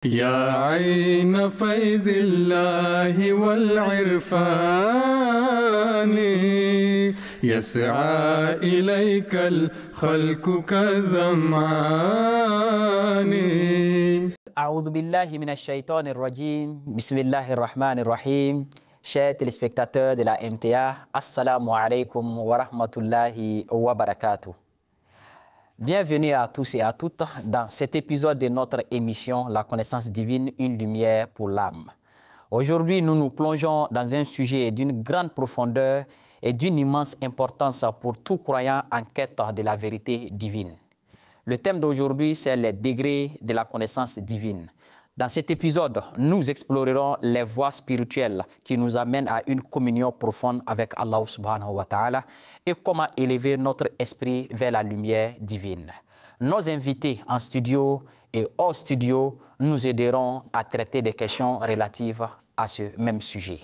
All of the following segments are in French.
يا عين فيض الله والعرفان يسعى إليك الخلق كالظمآن. أعوذ بالله من الشيطان الرجيم. بسم الله الرحمن الرحيم. Chers téléspectateurs de la MTA, Assalamu alaikum wa rahmatullahi wa barakatuh. Bienvenue à tous et à toutes dans cet épisode de notre émission La connaissance divine, une lumière pour l'âme. Aujourd'hui, nous nous plongeons dans un sujet d'une grande profondeur et d'une immense importance pour tout croyant en quête de la vérité divine. Le thème d'aujourd'hui, c'est les degrés de la connaissance divine. Dans cet épisode, nous explorerons les voies spirituelles qui nous amènent à une communion profonde avec Allah subhanahu wa ta'ala et comment élever notre esprit vers la lumière divine. Nos invités en studio et hors studio nous aideront à traiter des questions relatives à ce même sujet.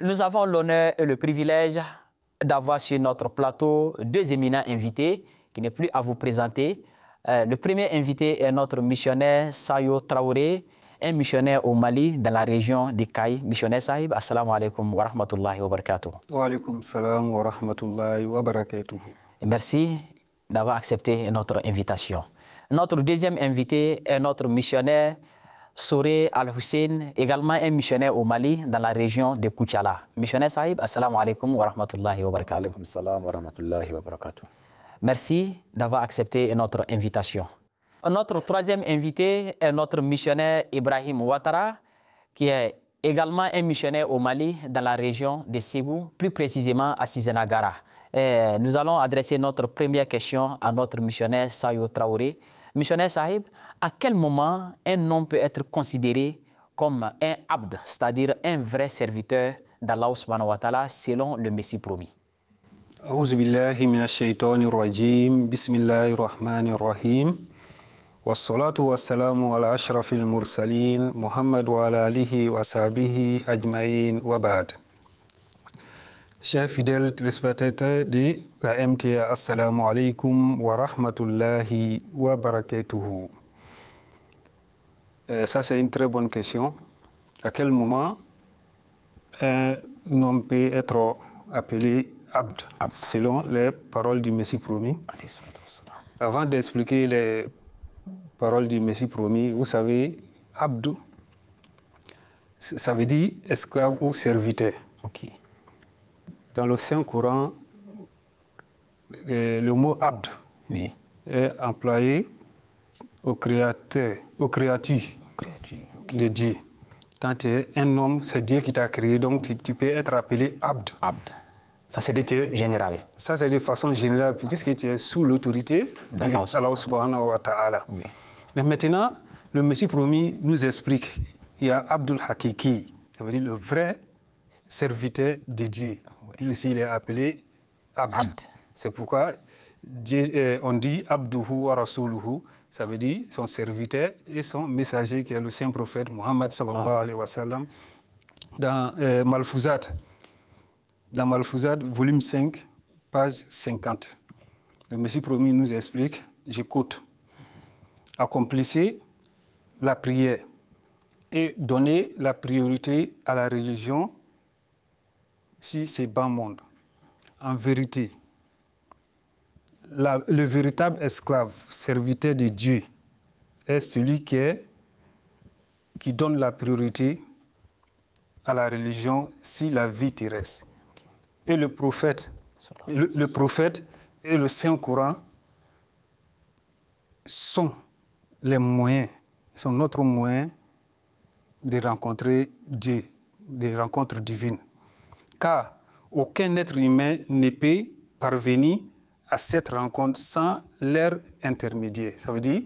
Nous avons l'honneur et le privilège d'avoir sur notre plateau deux éminents invités qui n'est plus à vous présenter. Le premier invité est notre missionnaire Sayo Traoré, un missionnaire au Mali, dans la région de Kaï. Missionnaire Sahib, assalamu alaikum wa rahmatullahi wa barakatuh. Wa alaikum salam wa rahmatullahi wa barakatuh. Merci d'avoir accepté notre invitation. Notre deuxième invité est notre missionnaire Soré Al-Hussein, également un missionnaire au Mali, dans la région de Koutiala. Missionnaire Sahib, assalamu alaikum wa rahmatullahi wa barakatuh. Wa alaikum salam wa rahmatullahi wa barakatuh. Merci d'avoir accepté notre invitation. Notre troisième invité est notre missionnaire Ibrahim Ouattara, qui est également un missionnaire au Mali, dans la région de Ségou, plus précisément à Sizenagara. Nous allons adresser notre première question à notre missionnaire Sayo Traoré. Missionnaire Sahib, à quel moment un homme peut être considéré comme un abd, c'est-à-dire un vrai serviteur d'Allah subhanahu wa ta'ala selon le Messie promis? A'udhu billahi minash shaitanir rajim. Bismillahir rahmanir rahim. Wassalatu wassalamu ala ashrafil mursalin Muhammad wa ala alihi wa sahbihi ajmaïn wa ba'd. Chers fidèles téléspectateurs de la MTA, assalamu alaikum wa rahmatullahi wa barakatuhu. Ça, c'est une très bonne question. À quel moment un homme peut être appelé abd, selon les paroles du Messie promis? Avant d'expliquer les paroles du Messie promis, vous savez, abd, ça veut dire esclave ou serviteur. Okay. Dans le Saint-Coran, le mot abd est employé au créateur, au créature de Dieu. Quand tu es un homme, c'est Dieu qui t'a créé, donc tu peux être appelé abd. Abd. Ça, c'est de titre général. Ça, c'est de façon générale, puisque tu es sous l'autorité d'Allah subhanahu wa ta'ala. Oui. Mais maintenant, le Messie promis nous explique, il y a Abdul Hakiki, ça veut dire le vrai serviteur de Dieu. Lui aussi, il est appelé Abd. C'est pourquoi on dit Abduhu wa Rasuluhu, ça veut dire son serviteur et son messager, qui est le saint prophète Muhammad sallallahu alayhi wa sallam. Dans Malfouzat, volume 5, page 50, le Messie promis nous explique, j'écoute: accomplissez la prière et donnez la priorité à la religion si c'est bas monde. En vérité, le véritable esclave, serviteur de Dieu, est celui qui donne la priorité à la religion si la vie terrestre. Et le prophète et le Saint-Coran sont les moyens, sont notre moyen de rencontrer Dieu, des rencontres divines. Car aucun être humain ne peut parvenir à cette rencontre sans leur intermédiaire. Ça veut dire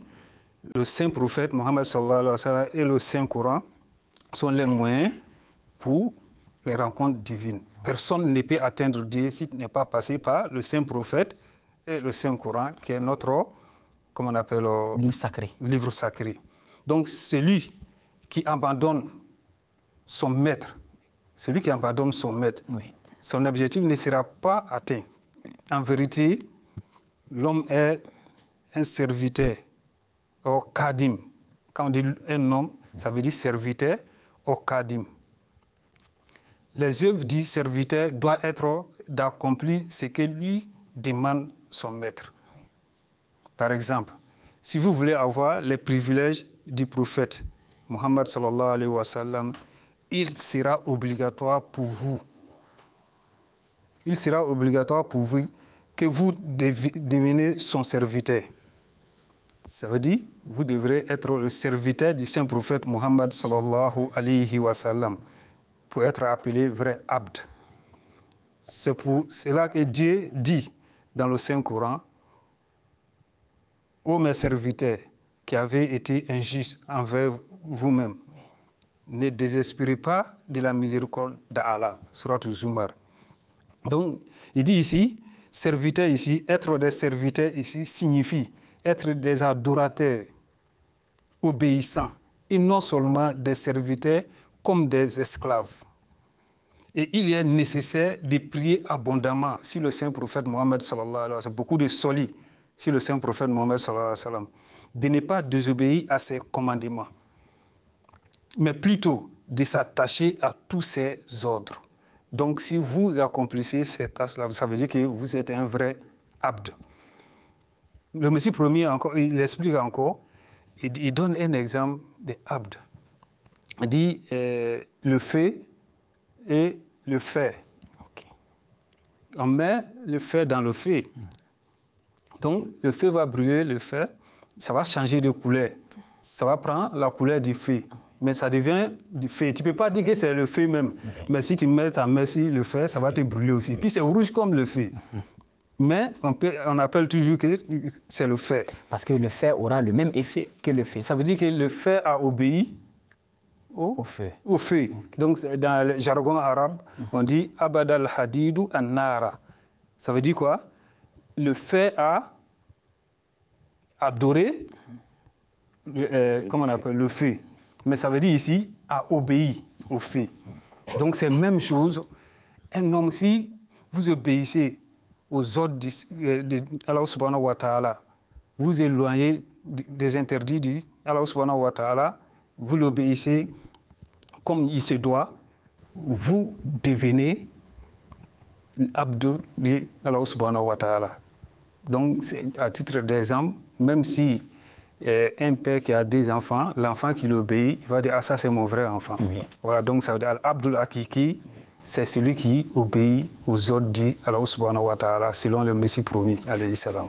le saint prophète Mohammed sallallahu alayhi wa sallam et le Saint-Coran sont les moyens pour les rencontres divines. Personne ne peut atteindre Dieu s'il n'est pas passé par le saint prophète et le Saint-Coran, qui est notre, comment on appelle, livre sacré. Donc celui qui abandonne son maître, oui, son objectif ne sera pas atteint. En vérité, l'homme est un serviteur, ou kadim. Quand on dit un homme, Ça veut dire serviteur au Khadim. Les œuvres du serviteur doivent être d'accomplir ce que lui demande son maître. Par exemple, si vous voulez avoir les privilèges du prophète Muhammad sallallahu alayhi wa sallam, il sera obligatoire pour vous. Il sera obligatoire pour vous que vous deveniez son serviteur. Ça veut dire que vous devrez être le serviteur du saint prophète Muhammad sallallahu alayhi wa sallam pour être appelé vrai abd. C'est pour cela que Dieu dit dans le Saint-Coran: ô mes serviteurs qui avez été injustes envers vous-même, ne désespérez pas de la miséricorde d'Allah. Surat Zumar. Donc, il dit ici, serviteurs ici, être des serviteurs ici signifie être des adorateurs obéissants et non seulement des serviteurs comme des esclaves. Et il est nécessaire de prier abondamment sur le saint prophète Mohammed sallallahu alayhi wa sallam, beaucoup de soli sur le saint prophète Mohammed sallallahu alayhi wa sallam, de ne pas désobéir à ses commandements, mais plutôt de s'attacher à tous ses ordres. Donc, si vous accomplissez ces tâches-là, ça veut dire que vous êtes un vrai abd. Le Messie premier, encore, il explique encore, il donne un exemple de abd. Il dit le fait et le fait. Okay. On met le fait dans le fait. Donc, le feu va brûler le feu, ça va changer de couleur. Ça va prendre la couleur du feu. Mais ça devient du feu. Tu ne peux pas dire que c'est le feu même. Mais si tu mets ta main sur le feu, ça va te brûler aussi. Puis c'est rouge comme le feu. Mais on appelle toujours que c'est le feu. Parce que le feu aura le même effet que le feu. Ça veut dire que le feu a obéi au feu. Au feu. Donc, dans le jargon arabe, on dit Abadal Hadidu an-Nara. Ça veut dire quoi? Le feu a adoré, comment on appelle, le feu. Mais ça veut dire ici, a obéi au feu. Donc, c'est la même chose. Un homme, si vous obéissez aux ordres d'Allah subhanahu wa ta'ala, vous éloignez des interdits d'Allah subhanahu wa ta'ala, vous l'obéissez comme il se doit, vous devenez l'abd d'Allah subhanahu wa ta'ala. Donc, à titre d'exemple, même si un père qui a des enfants, l'enfant qui l'obéit, il va dire « Ah, ça, c'est mon vrai enfant. Oui. » Voilà, donc ça veut dire « Abdul Akiki », c'est celui qui obéit aux ordres d'Allah subhanahu wa ta'ala, selon le Messie promis, alayhi salam.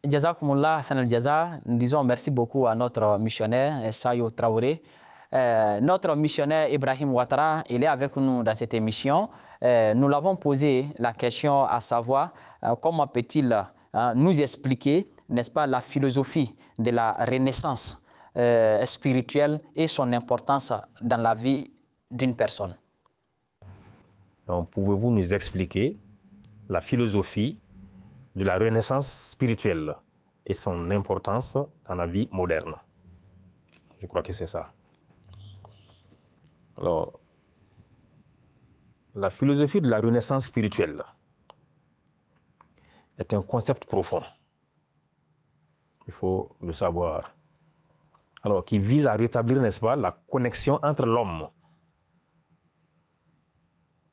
Jazakumullah Hassan al-Jaza, nous disons merci beaucoup à notre missionnaire, Sayo Traoré. Notre missionnaire Ibrahim Ouattara, il est avec nous dans cette émission. Nous l'avons posé la question à savoir comment peut-il nous expliquer, n'est-ce pas, la philosophie de la renaissance spirituelle et son importance dans la vie d'une personne. Donc, pouvez-vous nous expliquer la philosophie de la renaissance spirituelle et son importance dans la vie moderne? Je crois que c'est ça. Alors, la philosophie de la renaissance spirituelle est un concept profond. Il faut le savoir. Alors, qui vise à rétablir, n'est-ce pas, la connexion entre l'homme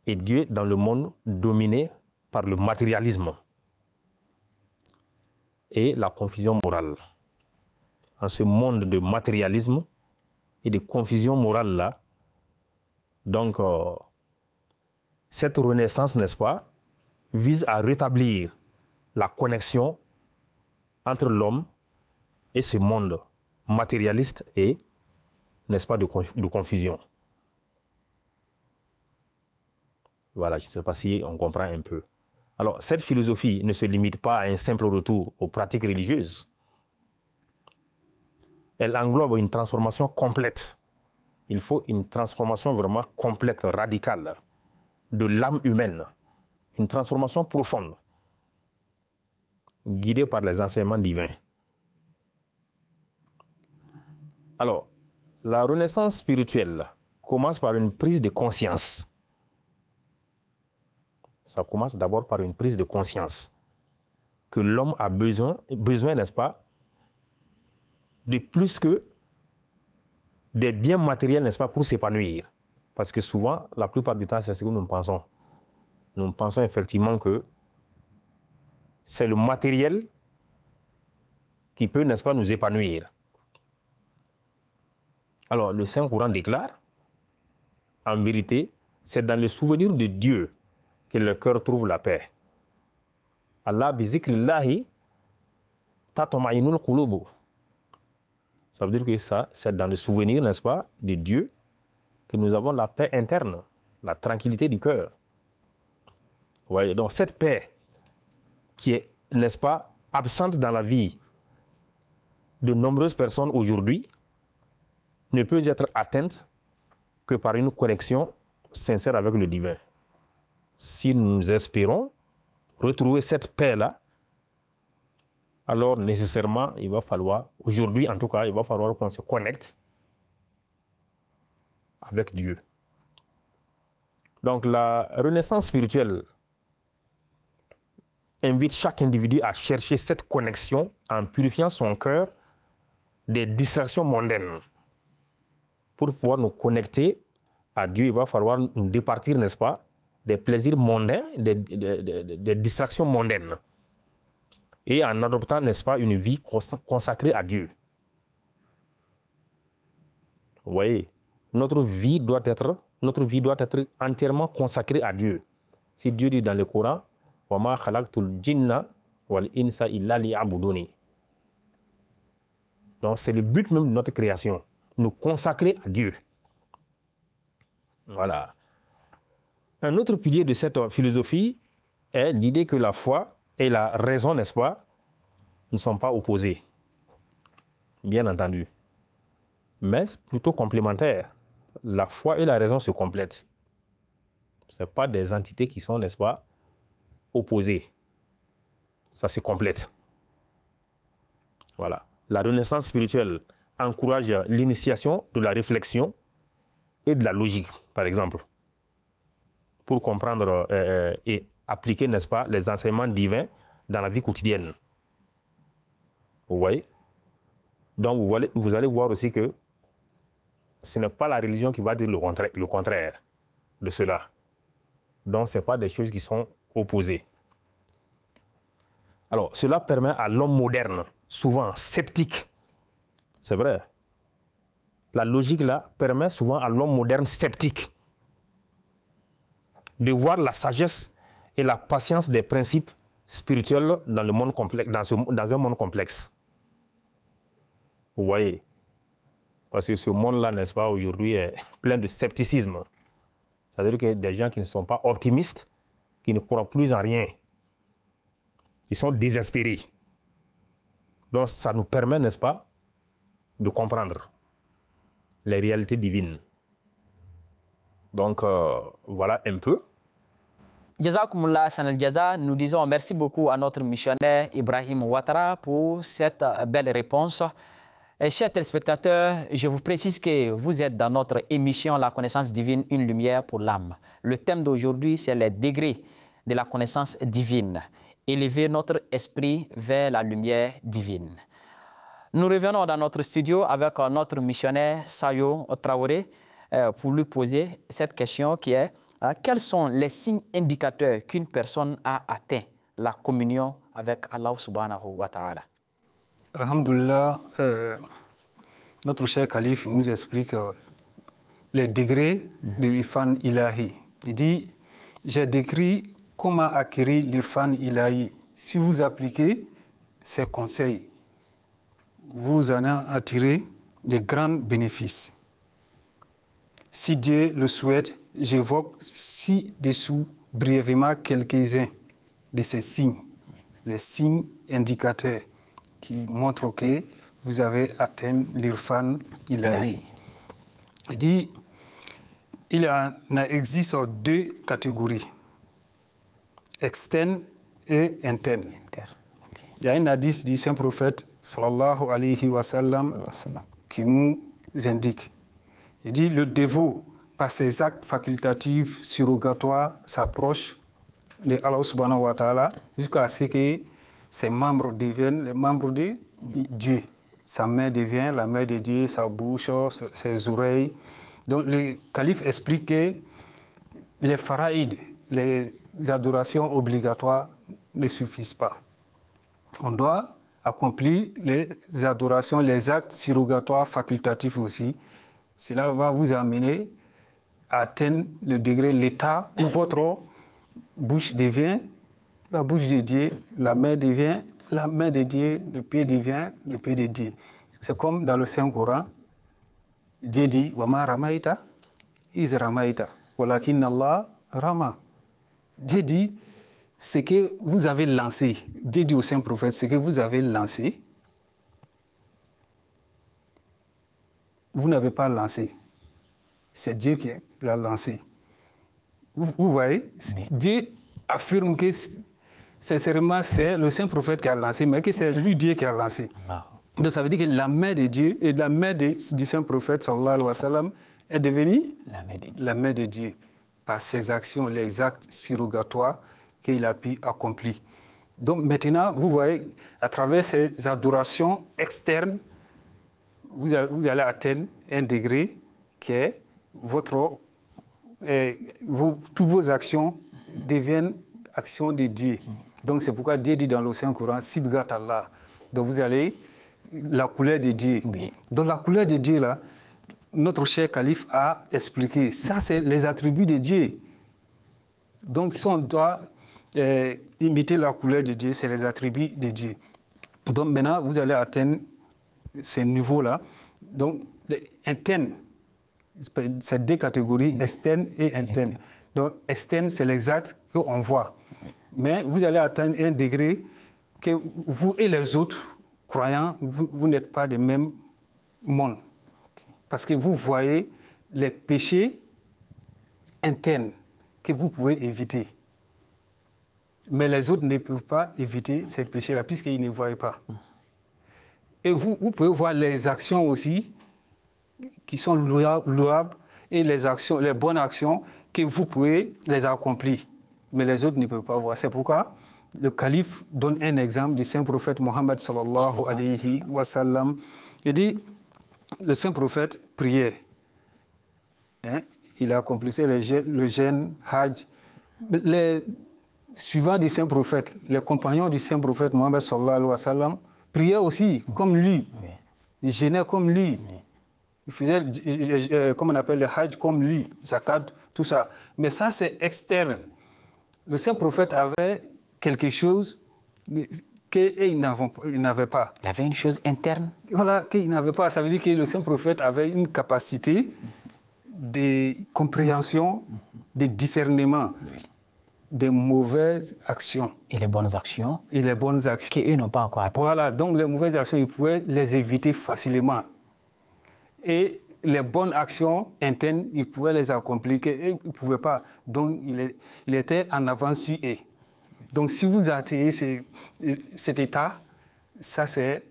et Dieu dans le monde dominé par le matérialisme et la confusion morale. En ce monde de matérialisme et de confusion morale-là, donc, cette renaissance, n'est-ce pas, vise à rétablir la connexion entre l'homme et ce monde matérialiste et, n'est-ce pas, de confusion. Voilà, je ne sais pas si on comprend un peu. Alors, cette philosophie ne se limite pas à un simple retour aux pratiques religieuses. Elle englobe une transformation complète. Il faut une transformation vraiment complète, radicale de l'âme humaine. Une transformation profonde, guidée par les enseignements divins. Alors, la renaissance spirituelle commence par une prise de conscience. Ça commence d'abord par une prise de conscience que l'homme a besoin, n'est-ce pas, de plus que des biens matériels, n'est-ce pas, pour s'épanouir. Parce que souvent, la plupart du temps, c'est ce que nous pensons. Nous pensons effectivement que c'est le matériel qui peut, n'est-ce pas, nous épanouir. Alors, le Saint-Coran déclare, en vérité, c'est dans le souvenir de Dieu que le cœur trouve la paix. Allah bizikrillahi tatma'innul qulubu. Ça veut dire que ça, c'est dans le souvenir, n'est-ce pas, de Dieu que nous avons la paix interne, la tranquillité du cœur. Vous voyez, donc cette paix qui est, n'est-ce pas, absente dans la vie de nombreuses personnes aujourd'hui ne peut être atteinte que par une connexion sincère avec le divin. Si nous espérons retrouver cette paix-là, alors nécessairement, il va falloir, aujourd'hui en tout cas, il va falloir qu'on se connecte avec Dieu. Donc la renaissance spirituelle invite chaque individu à chercher cette connexion en purifiant son cœur des distractions mondaines. Pour pouvoir nous connecter à Dieu, il va falloir nous départir, n'est-ce pas, des plaisirs mondains, des distractions mondaines. Et en adoptant, n'est-ce pas, une vie consacrée à Dieu. Vous voyez, notre vie doit être entièrement consacrée à Dieu. Si Dieu dit dans le Coran, وَمَا خَلَقْتُ الْجِنَّ وَالْإِنسَ إِلَّا لِيَعْبُدُونِ. Donc c'est le but même de notre création, nous consacrer à Dieu. Voilà. Un autre pilier de cette philosophie est l'idée que la foi et la raison, n'est-ce pas, ne sont pas opposées. Bien entendu. Mais plutôt complémentaires. La foi et la raison se complètent. Ce ne sont pas des entités qui sont, n'est-ce pas, opposées. Ça se complète. Voilà. La renaissance spirituelle encourage l'initiation de la réflexion et de la logique, par exemple, pour comprendre et appliquer, n'est-ce pas, les enseignements divins dans la vie quotidienne. Vous voyez? Donc, vous allez voir aussi que ce n'est pas la religion qui va dire le contraire de cela. Donc, ce n'est pas des choses qui sont opposées. Alors, cela permet à l'homme moderne, souvent sceptique, c'est vrai, la logique là permet souvent à l'homme moderne sceptique de voir la sagesse et la patience des principes spirituels dans le monde complexe, dans un monde complexe. Vous voyez? Parce que ce monde-là, n'est-ce pas, aujourd'hui est plein de scepticisme. C'est-à-dire que des gens qui ne sont pas optimistes, qui ne croient plus en rien, qui sont désespérés. Donc ça nous permet, n'est-ce pas, de comprendre les réalités divines. Donc voilà un peu. Jazakumullah Sanal Jaza, nous disons merci beaucoup à notre missionnaire Ibrahim Ouattara pour cette belle réponse. Et chers téléspectateurs, je vous précise que vous êtes dans notre émission La connaissance divine, une lumière pour l'âme. Le thème d'aujourd'hui, c'est les degrés de la connaissance divine. Élever notre esprit vers la lumière divine. Nous revenons dans notre studio avec notre missionnaire Sayo Traoré pour lui poser cette question qui est quels sont les signes indicateurs qu'une personne a atteint la communion avec Allah subhanahu wa ta'ala? Alhamdulillah, notre cher calife nous explique les degrés de l'Irfan Ilahi. Il dit, j'ai décrit comment acquérir l'Irfan Ilahi. Si vous appliquez ces conseils, vous en attirez de grands bénéfices. Si Dieu le souhaite, j'évoque ci-dessous brièvement quelques-uns de ces signes, les signes indicateurs qui montrent que vous avez atteint l'Irfan Ilahi. Il dit, il en existe deux catégories, externes et internes. Il y a un hadith du Saint-Prophète sallallahu alayhi wa sallam qui nous indique. Il dit, le dévot, par ses actes facultatifs surrogatoires, s'approche de Allah subhanahu wa ta'ala jusqu'à ce que ses membres deviennent les membres de Dieu. sa main devient la main de Dieu, sa bouche, ses oreilles. Donc le calife explique que les faraïd, les adorations obligatoires ne suffisent pas. On doit accomplir les adorations, les actes surrogatoires facultatifs aussi. Cela va vous amener à atteindre le degré, l'état où votre bouche devient la bouche de Dieu, la main devient la main de Dieu, le pied devient le pied de Dieu. C'est comme dans le Saint-Coran, Dieu dit « Wama ramaïta, iz ramaïta, walakin Allah rama ». Dieu dit ce que vous avez lancé. Dieu dit au Saint-Prophète, ce que vous avez lancé, vous n'avez pas lancé. C'est Dieu qui l'a lancé. Vous voyez, Dieu affirme que sincèrement, c'est le Saint-Prophète qui a lancé, mais que c'est lui Dieu qui a lancé. Donc ça veut dire que la main de Dieu et la main du Saint-Prophète, sallallahu alayhi wa sallam, est devenue la main de Dieu par ses actions, les actes surrogatoires qu'il a pu accomplir. Donc maintenant, vous voyez, à travers ces adorations externes, vous allez atteindre un degré qui est toutes vos actions deviennent actions de Dieu. Donc c'est pourquoi Dieu dit dans le Saint-Coran, Sibgat Allah. Donc vous allez, la couleur de Dieu. Oui. Donc la couleur de Dieu, là, notre cher calife a expliqué. Ça, c'est les attributs de Dieu. Donc si on doit imiter la couleur de Dieu, c'est les attributs de Dieu. Donc maintenant, vous allez atteindre ces niveaux-là. Donc, interne, c'est deux catégories, externe et interne. Donc, externe, c'est l'exact qu'on voit. Mais vous allez atteindre un degré que vous et les autres croyants, vous n'êtes pas du même monde. Parce que vous voyez les péchés internes que vous pouvez éviter. Mais les autres ne peuvent pas éviter ces péchés-là, puisqu'ils ne voient pas. Et vous pouvez voir les actions aussi qui sont louables et les bonnes actions que vous pouvez les accomplir. Mais les autres ne peuvent pas voir. C'est pourquoi le calife donne un exemple du Saint-Prophète Mohammed sallallahu alayhi wa sallam. Il dit, le Saint-Prophète priait. Il accomplissait le jeûne, hajj. Les suivants du Saint-Prophète, les compagnons du Saint-Prophète Mohammed sallallahu alayhi wa sallam, priaient aussi comme lui. Ils jeûnaient comme lui. Ils faisaient, comme on appelle, le hajj comme lui, zakat, tout ça. Mais ça, c'est externe. Le Saint-Prophète avait quelque chose qu'ils n'avaient pas. Il avait une chose interne. Voilà, qu'ils n'avaient pas. Ça veut dire que le Saint-Prophète avait une capacité de compréhension, de discernement des mauvaises actions. Et les bonnes actions. Et les bonnes actions. Qu'eux n'ont pas encore appris. Voilà, donc les mauvaises actions, ils pouvaient les éviter facilement. Et les bonnes actions internes, ils pouvaient les accomplir, ils ne pouvaient pas. Donc, il était en avance sur eux. Donc, si vous atteignez cet état, ça c'est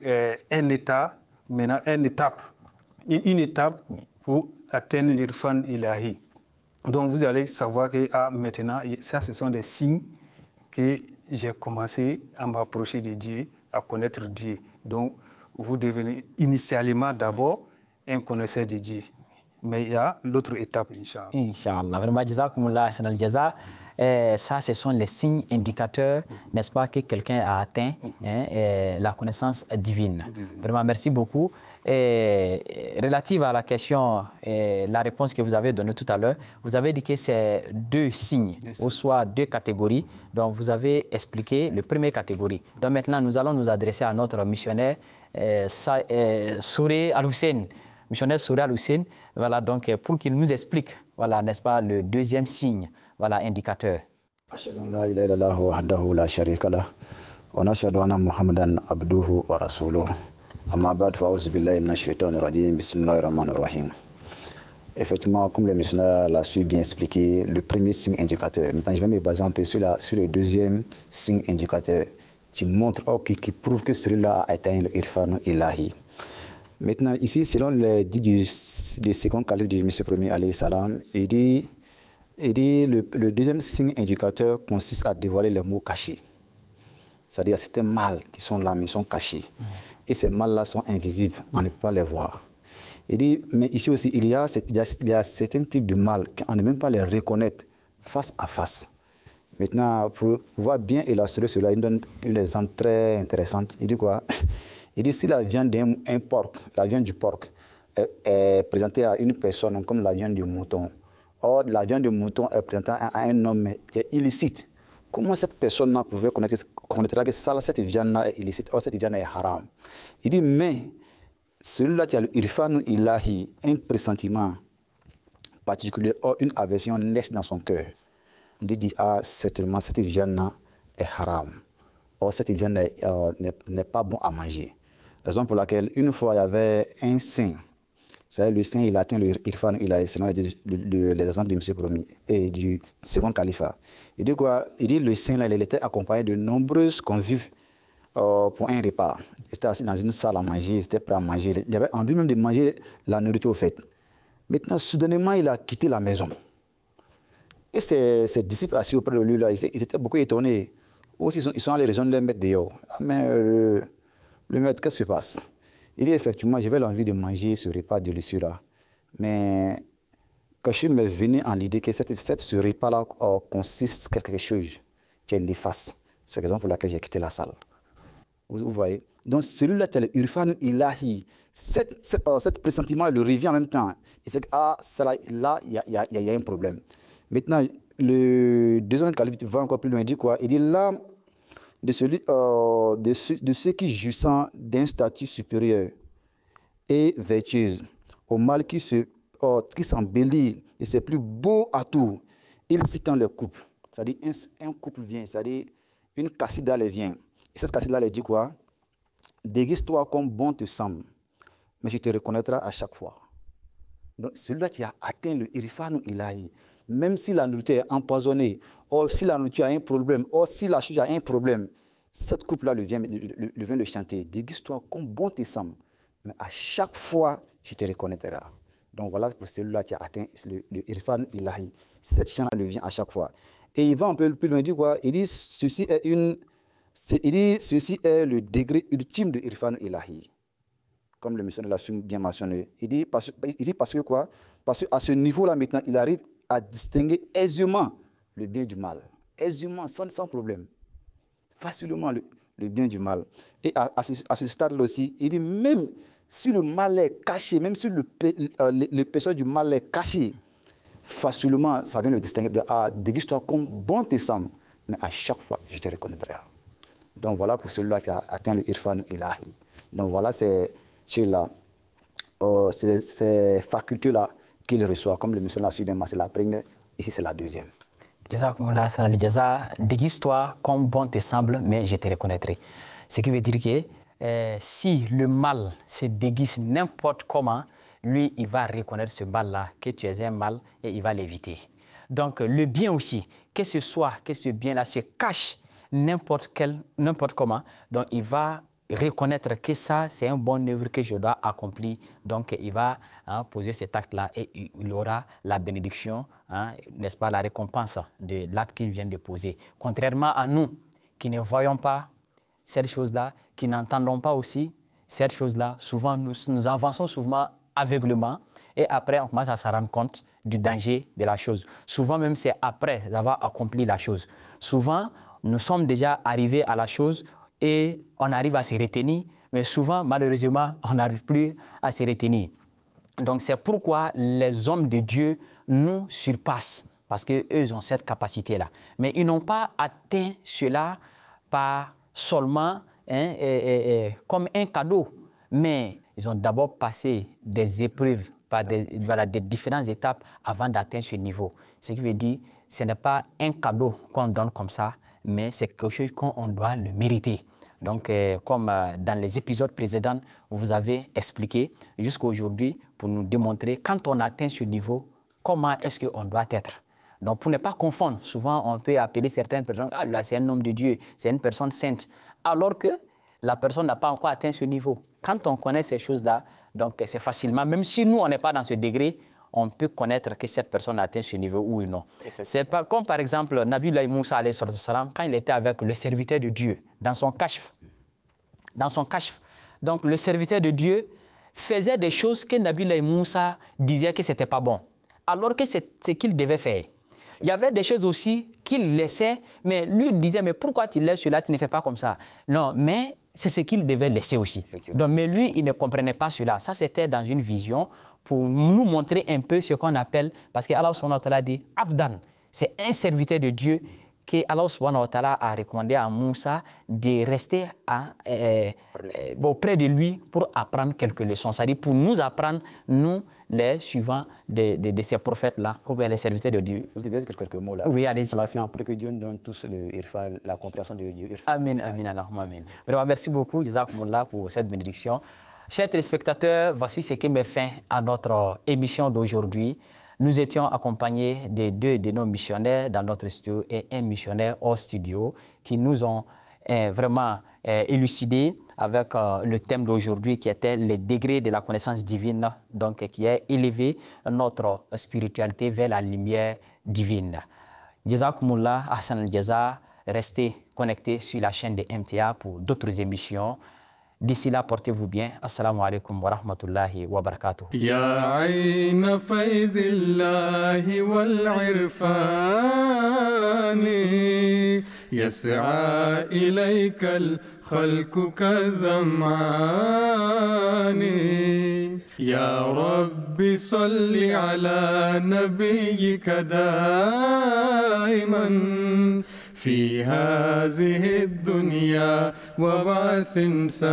un état, maintenant une étape pour atteindre l'irfan ilahi. Donc, vous allez savoir que maintenant, ça, ce sont des signes que j'ai commencé à m'approcher de Dieu, à connaître Dieu. Donc, vous devenez initialement d'abord un connaisseur de Dieu. Mais il y a l'autre étape, Inch'Allah. Inch'Allah. Vraiment, jazakumullah hasan al-jaza. Ça, ce sont les signes indicateurs, n'est-ce pas, que quelqu'un a atteint la connaissance divine. Vraiment, merci beaucoup. Relative à la question, la réponse que vous avez donnée tout à l'heure, vous avez dit que c'est deux signes, ou soit deux catégories. Donc, vous avez expliqué la première catégorie. Donc, maintenant, nous allons nous adresser à notre missionnaire, Souré Al-Hussein. Missionnaire Souré Al-Hussein, voilà, donc, pour qu'il nous explique, voilà, n'est-ce pas, le deuxième signe, voilà, indicateur. Effectivement, comme le missionnaire l'a su bien expliquer, le premier signe indicateur. Maintenant, je vais me baser un peu sur le deuxième signe indicateur qui montre, qui prouve que celui-là a atteint le irfan ilahi. Maintenant, ici, selon le dit du second calife du Monsieur Premier alayhi salam, il dit le deuxième signe indicateur consiste à dévoiler les mots cachés. C'est-à-dire, c'est un mal qui sont là, mais ils sont cachés. et ces mâles-là sont invisibles, on ne peut pas les voir. Il dit, mais ici aussi, il y a certains types de mâles qu'on ne peut même pas les reconnaître face à face. Maintenant, pour pouvoir bien illustrer cela, il donne un exemple très intéressant. Il dit quoi? Il dit, si la viande d'un porc, la viande du porc, est présentée à une personne comme la viande du mouton, or la viande du mouton est présentée à un homme qui est illicite, comment cette personne-là pouvait connaître que cette viande-là est illicite, or cette viande est haram? Il dit, mais celui-là qui a le irfan ilahi, un pressentiment particulier, or une aversion laisse dans son cœur. Il dit, ah, certainement, cette viande est haram. Or, cette viande n'est pas bon à manger. Raison pour laquelle, une fois, il y avait un saint. C'est-à-dire, le saint, il atteint le irfan, il a selon les exemples du monsieur premier et du second califat. Il dit quoi? Il dit, le saint, là, il était accompagné de nombreuses convives pour un repas. Il était assis dans une salle à manger, il était prêt à manger. Il avait envie même de manger la nourriture au fait. Maintenant, soudainement, il a quitté la maison. Et ses disciples assis auprès de lui, là, ils étaient beaucoup étonnés. Aussi, ils sont allés rejoindre le maître dehors. Mais le maître, qu'est-ce qui se passe? Il dit effectivement, j'avais l'envie de manger ce repas délicieux-là. Mais Kachir m'est venu en l'idée que ce repas-là consiste en quelque chose qui est néfaste. C'est la raison pour laquelle j'ai quitté la salle. Vous voyez? Donc celui-là, c'est le irfan ilahi. Cet pressentiment, il revient en même temps. Il sait que là, il y a un problème. Maintenant, le deuxième calife va encore plus loin. Il dit quoi? Il dit là, de ceux qui jouissent d'un statut supérieur et vertueux, au mal qui s'embellit et c'est plus beau à tout, ils citent le couple. C'est-à-dire, un couple vient, c'est-à-dire, une cassida les vient. Et cette cassida les dit quoi? Déguise-toi comme bon te semble, mais je te reconnaîtrai à chaque fois. Donc, celui-là qui a atteint le irfan ilahi, même si la nourriture est empoisonnée, ou si la nourriture a un problème, ou si la chose a un problème, cette couple-là vient le chanter. Déguise-toi comme bon te semble, mais à chaque fois, je te reconnaîtrai. Donc voilà pour celui-là qui a atteint le irfan ilahi. Cette chant-là le vient à chaque fois. Et il va un peu plus loin, il dit quoi? Il dit ceci est le degré ultime de irfan ilahi. Comme le monsieur de la Soum bien mentionné. Il dit parce que quoi? Parce qu'à ce niveau-là maintenant, il arrive à distinguer aisément le bien du mal. Aisément, sans problème. Facilement le bien du mal. Et à ce stade-là aussi, il dit même si le mal est caché, même si le péché du mal est caché, facilement, ça vient le distinguer. Déguise-toi comme bon te semble, mais à chaque fois, je te reconnaîtrai. Donc voilà pour celui-là qui a atteint le irfan ilahi. Donc voilà, c'est ces facultés-là qu'il reçoit, comme le monsieur l'a su, c'est la première, ici c'est la deuxième. Déguise-toi comme bon te semble, mais je te reconnaîtrai. Ce qui veut dire que si le mal se déguise n'importe comment, lui, il va reconnaître ce mal-là, que tu es un mal, et il va l'éviter. Donc, le bien aussi, que ce bien-là se cache n'importe comment, donc il va reconnaître que ça, c'est un bon œuvre que je dois accomplir. Donc, il va poser cet acte-là et il aura la bénédiction, n'est-ce pas, la récompense de l'acte qu'il vient de poser. Contrairement à nous, qui ne voyons pas cette chose-là, qui n'entendons pas aussi cette chose-là, souvent nous avançons souvent aveuglement et après on commence à se rendre compte du danger de la chose. Souvent même c'est après avoir accompli la chose. Souvent nous sommes déjà arrivés à la chose et on arrive à se retenir, mais souvent malheureusement on n'arrive plus à se retenir. Donc c'est pourquoi les hommes de Dieu nous surpassent, parce qu'eux ils ont cette capacité-là. Mais ils n'ont pas atteint cela par seulement comme un cadeau, mais ils ont d'abord passé des épreuves, par des différentes étapes avant d'atteindre ce niveau. Ce qui veut dire que ce n'est pas un cadeau qu'on donne comme ça, mais c'est quelque chose qu'on doit le mériter. Donc, comme dans les épisodes précédents, vous avez expliqué jusqu'à aujourd'hui pour nous démontrer quand on atteint ce niveau, comment est-ce qu'on doit être. Donc, pour ne pas confondre, souvent on peut appeler certaines personnes, ah là c'est un homme de Dieu, c'est une personne sainte, alors que la personne n'a pas encore atteint ce niveau. Quand on connaît ces choses-là, donc c'est facilement, même si nous on n'est pas dans ce degré, on peut connaître que cette personne a atteint ce niveau ou non. C'est pas comme par exemple Nabi Moussa alayhi salam, quand il était avec le serviteur de Dieu dans son kashf. Donc le serviteur de Dieu faisait des choses que Nabi Moussa disait que ce n'était pas bon, alors que c'est ce qu'il devait faire. Il y avait des choses aussi qu'il laissait, mais lui disait, mais pourquoi tu laisses cela, tu ne fais pas comme ça? Non, mais c'est ce qu'il devait laisser aussi. Donc, mais lui, il ne comprenait pas cela. Ça, c'était dans une vision pour nous montrer un peu ce qu'on appelle, parce que Allah subhanahu wa ta'ala dit, Abdan, c'est un serviteur de Dieu que Allah subhanahu wa ta'ala a recommandé à Moussa de rester auprès de lui pour apprendre quelques leçons. C'est-à-dire pour nous apprendre, nous, les suivants de ces prophètes-là, ou bien les serviteurs de Dieu. Vous devez dire quelques mots là. Oui, allez-y. Ça va faire après que Dieu nous donne tous le irfa, la compréhension de Dieu. Amin, amin, Allahumma amin. Vraiment, merci beaucoup, Jazakumullah, pour cette bénédiction. Chers téléspectateurs, voici ce qui met fin à notre émission d'aujourd'hui. Nous étions accompagnés de deux de nos missionnaires dans notre studio et un missionnaire hors studio qui nous ont vraiment élucidé avec le thème d'aujourd'hui qui était les degrés de la connaissance divine, donc qui a élevé notre spiritualité vers la lumière divine. Jazakumullah, Hassan al-Jaza, restez connectés sur la chaîne de MTA pour d'autres émissions. D'ici là, portez-vous bien. Assalamu alaikum wa rahmatullahi wa barakatuh. يا عين فيض الله والعرفان يسعى إليك الخلق كالظمآن يا رب صل على نبيك دائما في هذه الدنيا وبعث إنساني